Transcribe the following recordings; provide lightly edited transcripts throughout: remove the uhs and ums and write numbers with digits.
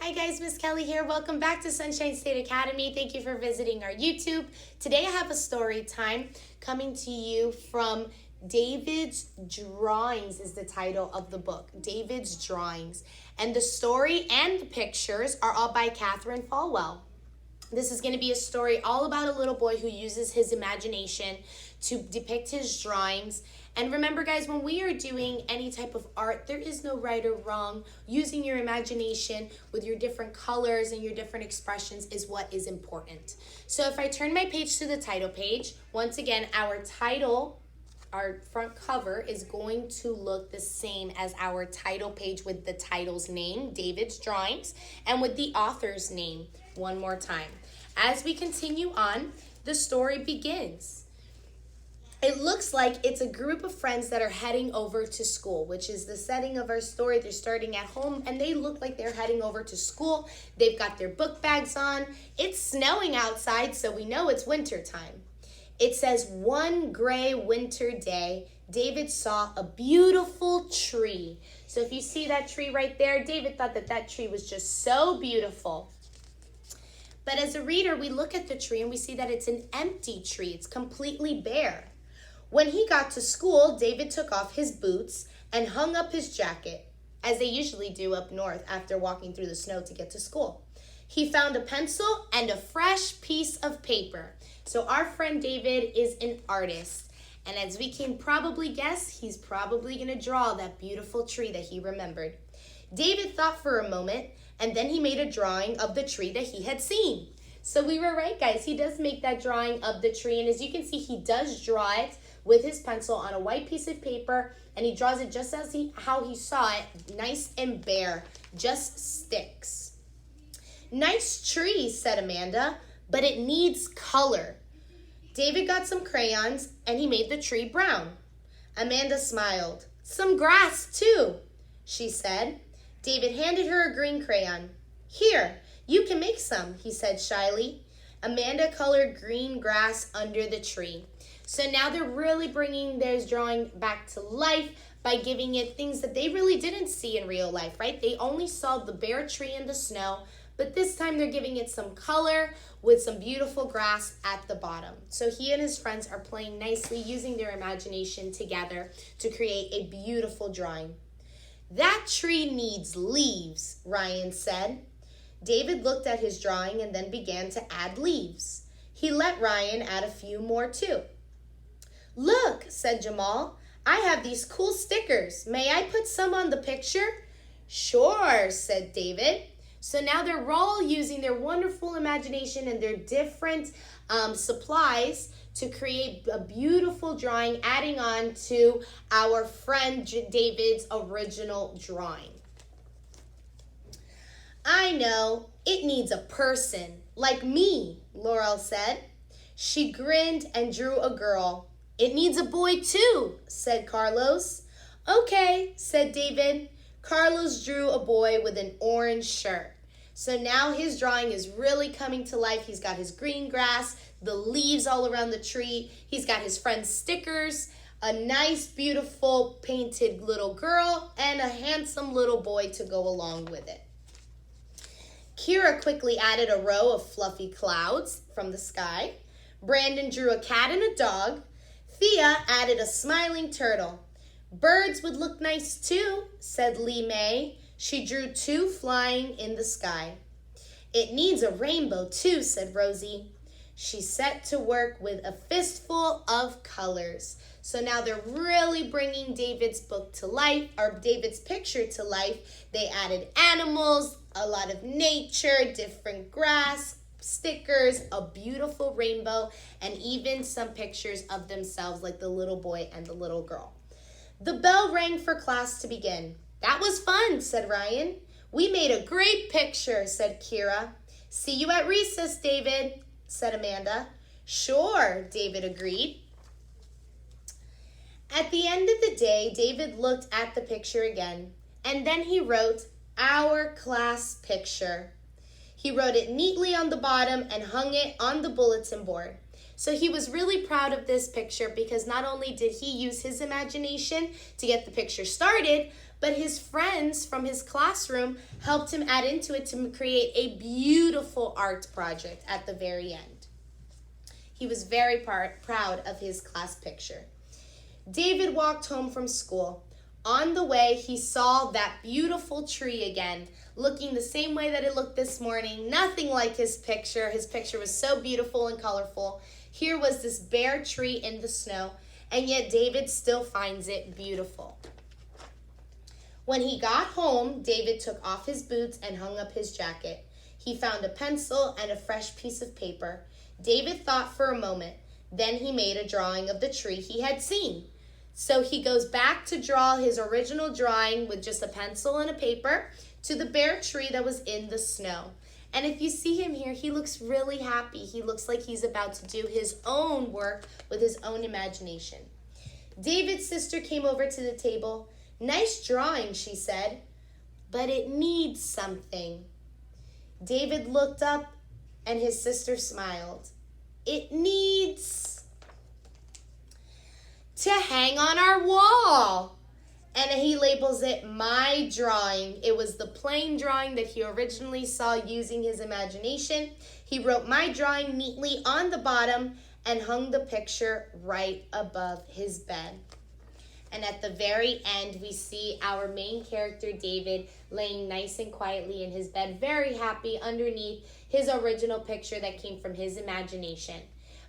Hi guys, Miss Kelly here. Welcome back to Sunshine State Academy. Thank you for visiting our YouTube. Today I have a story time coming to you from David's Drawings is the title of the book. David's Drawings. And the story and the pictures are all by Catherine Falwell. This is going to be a story all about a little boy who uses his imagination to depict his drawings. And remember, guys, when we are doing any type of art, there is no right or wrong. Using your imagination with your different colors and your different expressions is what is important. So if I turn my page to the title page, once again, our title, our front cover is going to look the same as our title page with the title's name, David's Drawings, and with the author's name one more time. As we continue on, the story begins. It looks like it's a group of friends that are heading over to school, which is the setting of our story. They're starting at home, and they look like they're heading over to school. They've got their book bags on. It's snowing outside, so we know it's winter time. It says, one gray winter day, David saw a beautiful tree. So if you see that tree right there, David thought that that tree was just so beautiful. But as a reader, we look at the tree and we see that it's an empty tree. It's completely bare. When he got to school, David took off his boots and hung up his jacket, as they usually do up north after walking through the snow to get to school. He found a pencil and a fresh piece of paper. So our friend David is an artist. And as we can probably guess, he's probably going to draw that beautiful tree that he remembered. David thought for a moment, and then he made a drawing of the tree that he had seen. So we were right, guys. He does make that drawing of the tree. And as you can see, he does draw it with his pencil on a white piece of paper. And he draws it just as how he saw it, nice and bare, just sticks. Nice tree, said Amanda, but it needs color. David got some crayons and he made the tree brown. Amanda smiled. Some grass too, she said. David handed her a green crayon. Here, you can make some, he said shyly. Amanda colored green grass under the tree. So now they're really bringing their drawing back to life by giving it things that they really didn't see in real life, right? They only saw the bare tree in the snow, but this time they're giving it some color with some beautiful grass at the bottom. So he and his friends are playing nicely, using their imagination together to create a beautiful drawing. That tree needs leaves, Ryan said. David looked at his drawing and then began to add leaves. He let Ryan add a few more too. Look, said Jamal, I have these cool stickers. May I put some on the picture? Sure, said David. So now they're all using their wonderful imagination and their different supplies to create a beautiful drawing, adding on to our friend David's original drawing. I know, it needs a person, like me, Laurel said. She grinned and drew a girl. It needs a boy too, said Carlos. Okay, said David. Carlos drew a boy with an orange shirt. So now his drawing is really coming to life. He's got his green grass, the leaves all around the tree. He's got his friend's stickers, a nice, beautiful painted little girl, and a handsome little boy to go along with it. Kira quickly added a row of fluffy clouds from the sky. Brandon drew a cat and a dog. Thea added a smiling turtle. Birds would look nice too, said Lee May. She drew two flying in the sky. It needs a rainbow too, said Rosie. She set to work with a fistful of colors. So now they're really bringing David's book to life, or David's picture to life. They added animals, a lot of nature, different grass, stickers, a beautiful rainbow, and even some pictures of themselves, like the little boy and the little girl. The bell rang for class to begin. That was fun, said Ryan. We made a great picture, said Kira. See you at recess, David, said Amanda. Sure, David agreed. At the end of the day, David looked at the picture again, and then he wrote, our class picture. He wrote it neatly on the bottom and hung it on the bulletin board. So he was really proud of this picture because not only did he use his imagination to get the picture started, but his friends from his classroom helped him add into it to create a beautiful art project at the very end. He was very proud of his class picture. David walked home from school. On the way, he saw that beautiful tree again, looking the same way that it looked this morning, nothing like his picture. His picture was so beautiful and colorful. Here was this bare tree in the snow, and yet David still finds it beautiful. When he got home, David took off his boots and hung up his jacket. He found a pencil and a fresh piece of paper. David thought for a moment. Then he made a drawing of the tree he had seen. So he goes back to draw his original drawing with just a pencil and a paper to the bare tree that was in the snow. And if you see him here, he looks really happy. He looks like he's about to do his own work with his own imagination. David's sister came over to the table. "Nice drawing," she said, "but it needs something." David looked up and his sister smiled. "It needs to hang on our wall." And he labels it my drawing. It was the plain drawing that he originally saw using his imagination. He wrote my drawing neatly on the bottom and hung the picture right above his bed. And at the very end, we see our main character, David, laying nice and quietly in his bed, very happy underneath his original picture that came from his imagination.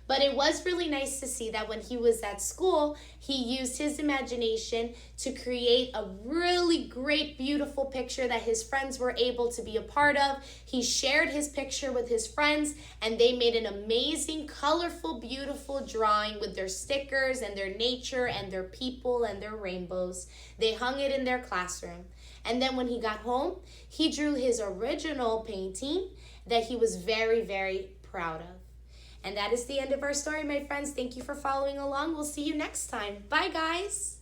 But it was really nice to see that when he was at school, he used his imagination to create a really great, beautiful picture that his friends were able to be a part of. He shared his picture with his friends, and they made an amazing, colorful, beautiful drawing with their stickers and their nature and their people and their rainbows. They hung it in their classroom. And then when he got home, he drew his original painting that he was very, very proud of. And that is the end of our story, my friends. Thank you for following along. We'll see you next time. Bye, guys.